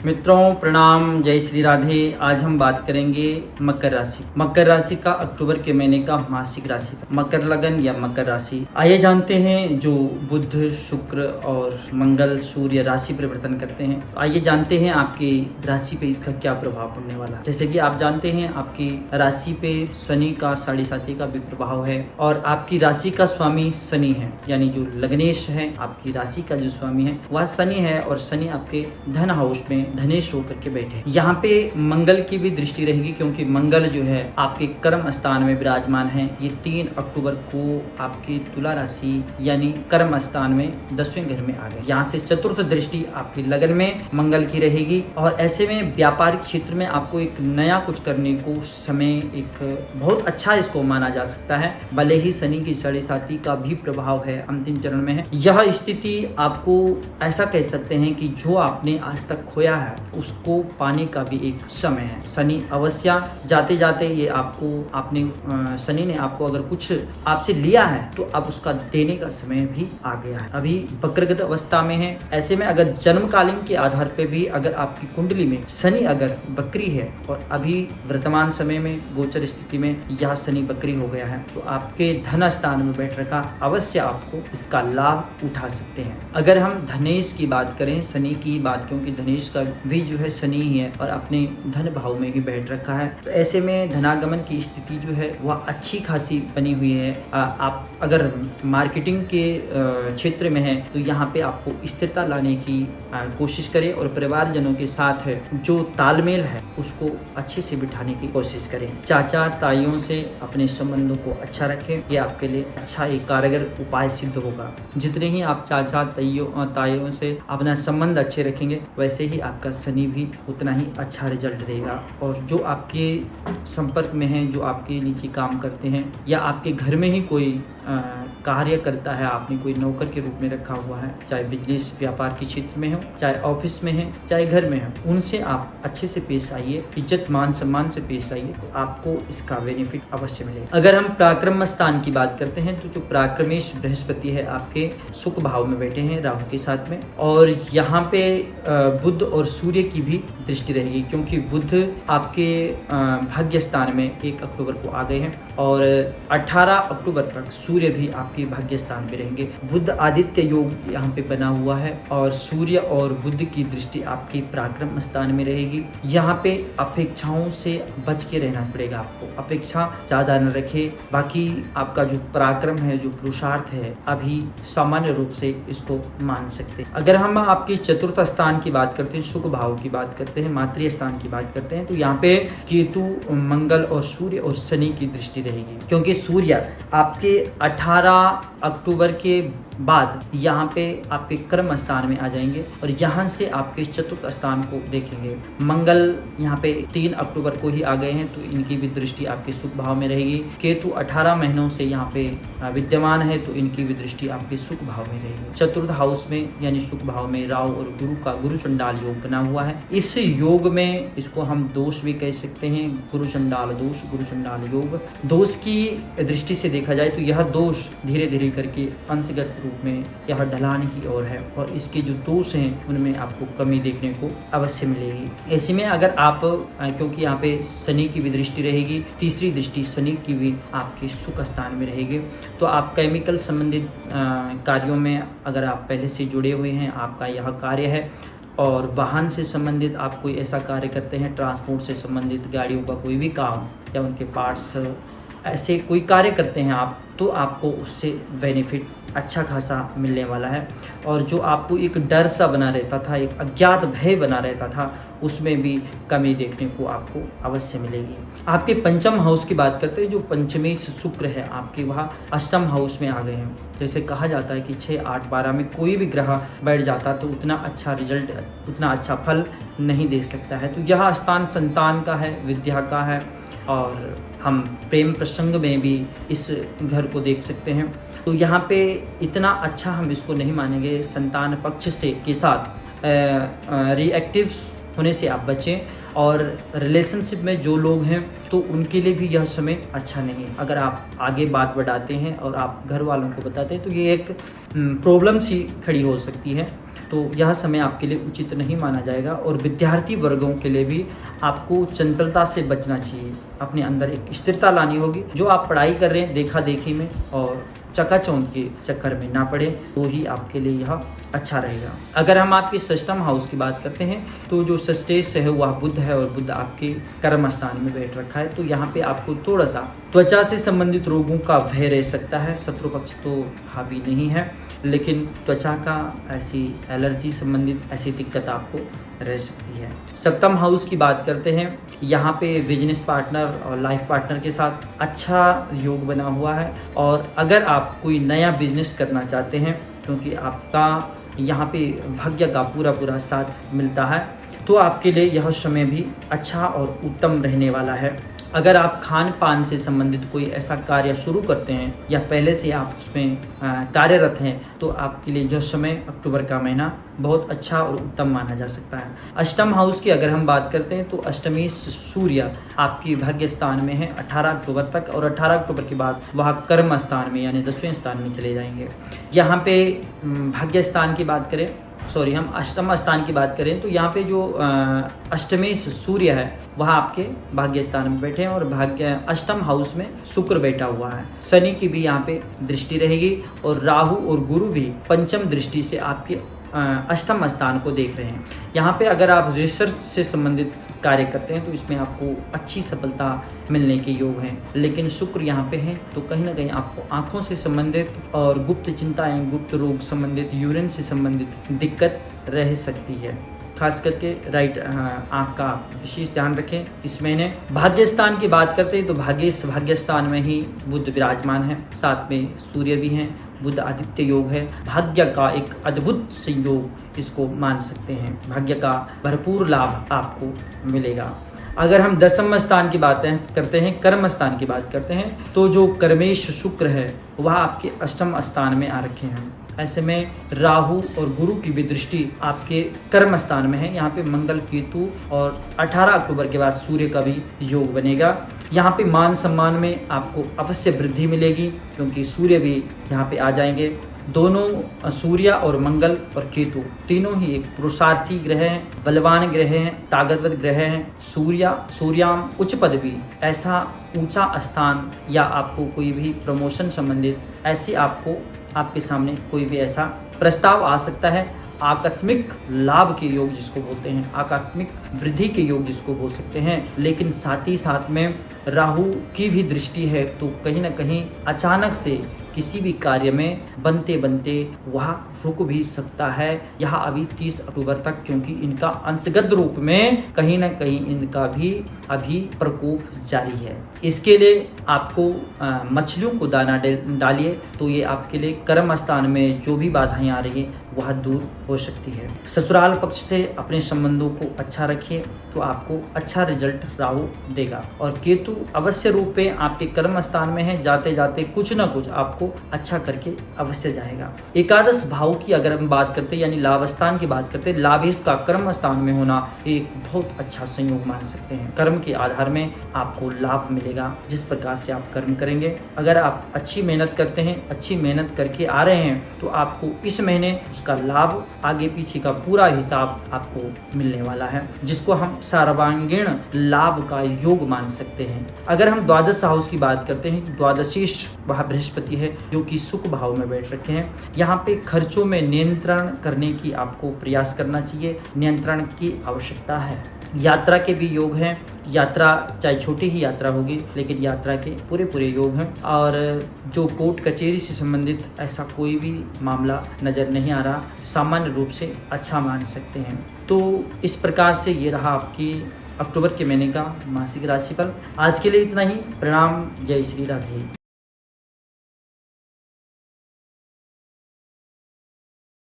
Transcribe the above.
मित्रों प्रणाम, जय श्री राधे। आज हम बात करेंगे मकर राशि। मकर राशि का अक्टूबर के महीने का मासिक राशि मकर लगन या मकर राशि। आइए जानते हैं जो बुध, शुक्र और मंगल, सूर्य राशि परिवर्तन करते हैं। आइए जानते हैं आपकी राशि पे इसका क्या प्रभाव पड़ने वाला है। जैसे कि आप जानते हैं आपकी राशि पे शनि का 7.5 का भी प्रभाव है और आपकी राशि का स्वामी शनि है, यानी जो लग्नेश है आपकी राशि का जो स्वामी है वह शनि है और शनि आपके धन हाउस में धनेश होकर के बैठे। यहाँ पे मंगल की भी दृष्टि रहेगी क्योंकि मंगल जो है आपके कर्म स्थान में विराजमान है। ये 3 अक्टूबर को आपकी तुला राशि यानी कर्म स्थान में 10वें घर में आ गए। यहाँ से चतुर्थ दृष्टि आपकी लगन में मंगल की रहेगी और ऐसे में व्यापारिक क्षेत्र में आपको एक नया कुछ करने को समय एक बहुत अच्छा इसको माना जा सकता है। भले ही शनि की 7.5 का भी प्रभाव है, अंतिम चरण में है। यह स्थिति आपको ऐसा कह सकते हैं कि जो आपने आज तक खोया है उसको पाने का भी एक समय है। शनि अवश्य जाते जाते ये आपको शनि ने आपको अगर कुछ आपसे लिया है तो अब उसका देने का समय भी आ गया है। अभी वक्रगत अवस्था में है। ऐसे में अगर जन्मकालीन के आधार पे भी अगर आपकी कुंडली में शनि अगर बकरी है और अभी वर्तमान समय में गोचर स्थिति में यह शनि बकरी हो गया है तो आपके धन स्थान में बैठ रखा अवश्य आपको इसका लाभ उठा सकते हैं। अगर हम धनेश की बात करें, शनि की बात, क्योंकि धनेश का भी जो है शनि ही है और अपने धन भाव में ही बैठ रखा है, तो ऐसे में धनागमन की स्थिति जो है वह अच्छी खासी बनी हुई है। आप अगर मार्केटिंग के क्षेत्र में है तो यहाँ पे आपको स्थिरता लाने की कोशिश करें और परिवारजनों के साथ जो तालमेल है उसको अच्छे से बिठाने की कोशिश करें। चाचा ताइयों से अपने संबंधों को अच्छा रखें, ये आपके लिए अच्छा एक कारगर उपाय सिद्ध होगा। जितने ही आप चाचा ताइयों से अपना संबंध अच्छे रखेंगे वैसे ही आपका शनि भी उतना ही अच्छा रिजल्ट देगा। और जो आपके संपर्क में हैं, जो आपके नीचे काम करते हैं या आपके घर में ही कोई कार्य करता है, आपने कोई नौकर के रूप में रखा हुआ है, चाहे बिजनेस व्यापार के क्षेत्र में हो, चाहे ऑफिस में है, चाहे घर में है, उनसे आप अच्छे से पेश आइए, इज्जत मान सम्मान से पेश आइए, तो आपको इसका बेनिफिट अवश्य मिलेगा। अगर हम पराक्रम स्थान की बात करते हैं तो जो पराक्रमेश बृहस्पति है आपके सुख भाव में बैठे हैं राहु के साथ में, और यहाँ पे बुध और सूर्य की भी दृष्टि रहेगी क्योंकि बुध आपके भाग्य स्थान में 1 अक्टूबर को आ गए हैं और 18 अक्टूबर तक सूर्य भी आपके भाग्य स्थान पे रहेंगे। बुध आदित्य योग यहाँ पे बना हुआ है और सूर्य और बुध की दृष्टि आपकी पराक्रम स्थान में रहेगी। यहाँ पे अपेक्षाओं से बच के रहना पड़ेगा आपको, अपेक्षा ज्यादा न रखे। बाकी आपका जो पराक्रम है, जो पुरुषार्थ है, अभी सामान्य रूप से इसको मान सकते हैं। अगर हम आपकी चतुर्थ स्थान की बात करते हैं, सुख भाव की बात करते हैं, मातृ स्थान की बात करते हैं, तो यहाँ पे केतु, मंगल और सूर्य और शनि की दृष्टि रहेगी क्योंकि सूर्य आपके 18 अक्टूबर के बाद यहाँ पे आपके कर्म स्थान में आ जाएंगे और यहाँ से आपके चतुर्थ स्थान को देखेंगे। मंगल यहाँ पे 3 अक्टूबर को ही आ गए हैं तो इनकी भी दृष्टि आपके सुख भाव में रहेगी। केतु 18 महीनों से यहाँ पे विद्यमान है तो इनकी भी दृष्टि आपके सुख भाव में रहेगी। चतुर्थ हाउस में यानी सुख भाव में राहु और गुरु का गुरु चंडाल योग बना हुआ है। इस योग में इसको हम दोष भी कह सकते हैं, गुरु चंडाल दोष, गुरु चंडाल योग। दोष की दृष्टि से देखा जाए तो यह दोष धीरे धीरे करके अंशगत रूप में यह ढलान की ओर है और इसके जो दोष हैं उनमें आपको कमी देखने को अवश्य मिलेगी। ऐसे में अगर आप, क्योंकि यहाँ पे शनि की भी दृष्टि रहेगी, तीसरी दृष्टि शनि की भी आपके सुख स्थान में रहेगी, तो आप केमिकल संबंधित कार्यों में अगर आप पहले से जुड़े हुए हैं, आपका यह कार्य है और वाहन से संबंधित आप कोई ऐसा कार्य करते हैं, ट्रांसपोर्ट से संबंधित गाड़ियों का कोई भी काम या उनके पार्ट्स ऐसे कोई कार्य करते हैं आप, तो आपको उससे बेनिफिट अच्छा खासा मिलने वाला है। और जो आपको एक डर सा बना रहता था, एक अज्ञात भय बना रहता था, उसमें भी कमी देखने को आपको अवश्य मिलेगी। आपके पंचम हाउस की बात करते हैं, जो पंचमी शुक्र है आपके वहाँ अष्टम हाउस में आ गए हैं। जैसे कहा जाता है कि 6, 8, 12 में कोई भी ग्रह बैठ जाता तो उतना अच्छा रिजल्ट, उतना अच्छा फल नहीं दे सकता है। तो यह स्थान संतान का है, विद्या का है और हम प्रेम प्रसंग में भी इस घर को देख सकते हैं। तो यहाँ पे इतना अच्छा हम इसको नहीं मानेंगे। संतान पक्ष से के साथ रिएक्टिव होने से आप बचें। और रिलेशनशिप में जो लोग हैं तो उनके लिए भी यह समय अच्छा नहीं है। अगर आप आगे बात बढ़ाते हैं और आप घर वालों को बताते हैं तो ये एक प्रॉब्लम सी खड़ी हो सकती है, तो यह समय आपके लिए उचित नहीं माना जाएगा। और विद्यार्थी वर्गों के लिए भी आपको चंचलता से बचना चाहिए, अपने अंदर एक स्थिरता लानी होगी। जो आप पढ़ाई कर रहे हैं देखा देखी में और चकाचौंध के चक्कर में ना पड़े तो ही आपके लिए यह अच्छा रहेगा। अगर हम आपके षष्ठम हाउस की बात करते हैं तो जो षष्ठेश है वह बुध है और बुध आपके कर्म स्थान में बैठ रखा है, तो यहाँ पे आपको थोड़ा सा त्वचा से संबंधित रोगों का भय रह सकता है। शत्रु पक्ष तो हावी नहीं है, लेकिन त्वचा का ऐसी एलर्जी संबंधित ऐसी दिक्कत आपको रह सकती है। सप्तम हाउस की बात करते हैं, यहाँ पे बिजनेस पार्टनर और लाइफ पार्टनर के साथ अच्छा योग बना हुआ है। और अगर आप कोई नया बिजनेस करना चाहते हैं, क्योंकि आपका यहाँ पे भाग्य का पूरा साथ मिलता है, तो आपके लिए यह समय भी अच्छा और उत्तम रहने वाला है। अगर आप खान पान से संबंधित कोई ऐसा कार्य शुरू करते हैं या पहले से आप उसमें कार्यरत हैं, तो आपके लिए यह समय अक्टूबर का महीना बहुत अच्छा और उत्तम माना जा सकता है। अष्टम हाउस की अगर हम बात करते हैं तो अष्टमी सूर्य आपकी भाग्य स्थान में है 18 अक्टूबर तक, और 18 अक्टूबर के बाद वह कर्म स्थान में यानी 10वें स्थान में चले जाएंगे। यहाँ पे भाग्य स्थान की बात करें, हम अष्टम स्थान की बात करें तो यहाँ पे जो अष्टमी सूर्य है वह आपके भाग्य स्थान में बैठे हैं और भाग्य अष्टम हाउस में शुक्र बैठा हुआ है। शनि की भी यहाँ पे दृष्टि रहेगी और राहु और गुरु भी पंचम दृष्टि से आपके अष्टम स्थान को देख रहे हैं। यहाँ पे अगर आप रिसर्च से संबंधित कार्य करते हैं तो इसमें आपको अच्छी सफलता मिलने के योग हैं, लेकिन शुक्र यहाँ पे है तो कहीं ना कहीं आपको आँखों से संबंधित और गुप्त चिंताएं, गुप्त रोग संबंधित, यूरिन से संबंधित दिक्कत रह सकती है। खास करके राइट आँख का विशेष ध्यान रखें। इस महीने भाग्य स्थान की बात करते हैं तो भाग्य स्थान में ही बुध विराजमान है, साथ में सूर्य भी हैं, बुध आदित्य योग है। भाग्य का एक अद्भुत संयोग इसको मान सकते हैं, भाग्य का भरपूर लाभ आपको मिलेगा। अगर हम दसम स्थान की बातें करते हैं, कर्म स्थान की बात करते हैं, तो जो कर्मेश शुक्र है वह आपके अष्टम स्थान में आ रखे हैं। ऐसे में राहु और गुरु की भी दृष्टि आपके कर्म स्थान में है। यहाँ पे मंगल, केतु और 18 अक्टूबर के बाद सूर्य का भी योग बनेगा। यहाँ पे मान सम्मान में आपको अवश्य वृद्धि मिलेगी, क्योंकि सूर्य भी यहाँ पे आ जाएंगे। दोनों सूर्य और मंगल और केतु तीनों ही एक पुरुषार्थी ग्रह हैं, बलवान ग्रह हैं, ताकतवर ग्रह हैं। सूर्याम उच्च पदवी, ऐसा ऊंचा स्थान या आपको कोई भी प्रमोशन संबंधित ऐसी आपके सामने कोई भी ऐसा प्रस्ताव आ सकता है। आकस्मिक लाभ के योग जिसको बोलते हैं, आकस्मिक वृद्धि के योग जिसको बोल सकते हैं, लेकिन साथ ही साथ में राहु की भी दृष्टि है, तो कहीं ना कहीं अचानक से किसी भी कार्य में बनते बनते वह रुक भी सकता है। यह अभी 30 अक्टूबर तक, क्योंकि इनका अंशगत रूप में कहीं ना कहीं इनका भी अभी प्रकोप जारी है। इसके लिए आपको मछलियों को दाना डालिए, तो ये आपके लिए कर्म स्थान में जो भी बाधाएं आ रही है वह दूर हो सकती है। ससुराल पक्ष से अपने संबंधों को अच्छा रखिए तो आपको अच्छा रिजल्ट राहु देगा। और केतु अवश्य रूप में आपके कर्म स्थान में है, जाते जाते कुछ ना कुछ आपको अच्छा करके अवश्य जाएगा। एकादश भाव की अगर हम बात करते हैं, यानी लाभ स्थान की बात करते हैं, लाभेश का कर्म स्थान में होना एक बहुत अच्छा संयोग मान सकते हैं। कर्म के आधार में आपको लाभ मिलेगा जिस प्रकार से आप कर्म करेंगे। अगर आप अच्छी मेहनत करते हैं, अच्छी मेहनत करके आ रहे हैं, तो आपको इस महीने उसका लाभ, आगे पीछे का पूरा हिसाब आपको मिलने वाला है, जिसको हम सर्वांगीण लाभ का योग मान सकते हैं। अगर हम द्वादश हाउस की बात करते हैं, द्वादशीश वह बृहस्पति है जो कि सुख भाव में बैठ रखे हैं। यहाँ पे खर्चों में नियंत्रण करने की आपको प्रयास करना चाहिए, नियंत्रण की आवश्यकता है। यात्रा के भी योग हैं, यात्रा चाहे छोटी ही यात्रा होगी लेकिन यात्रा के पूरे योग हैं। और जो कोर्ट कचहरी से संबंधित ऐसा कोई भी मामला नज़र नहीं आ रहा, सामान्य रूप से अच्छा मान सकते हैं। तो इस प्रकार से ये रहा आपकी अक्टूबर के महीने का मासिक राशिफल। आज के लिए इतना ही। प्रणाम, जय श्री राधे।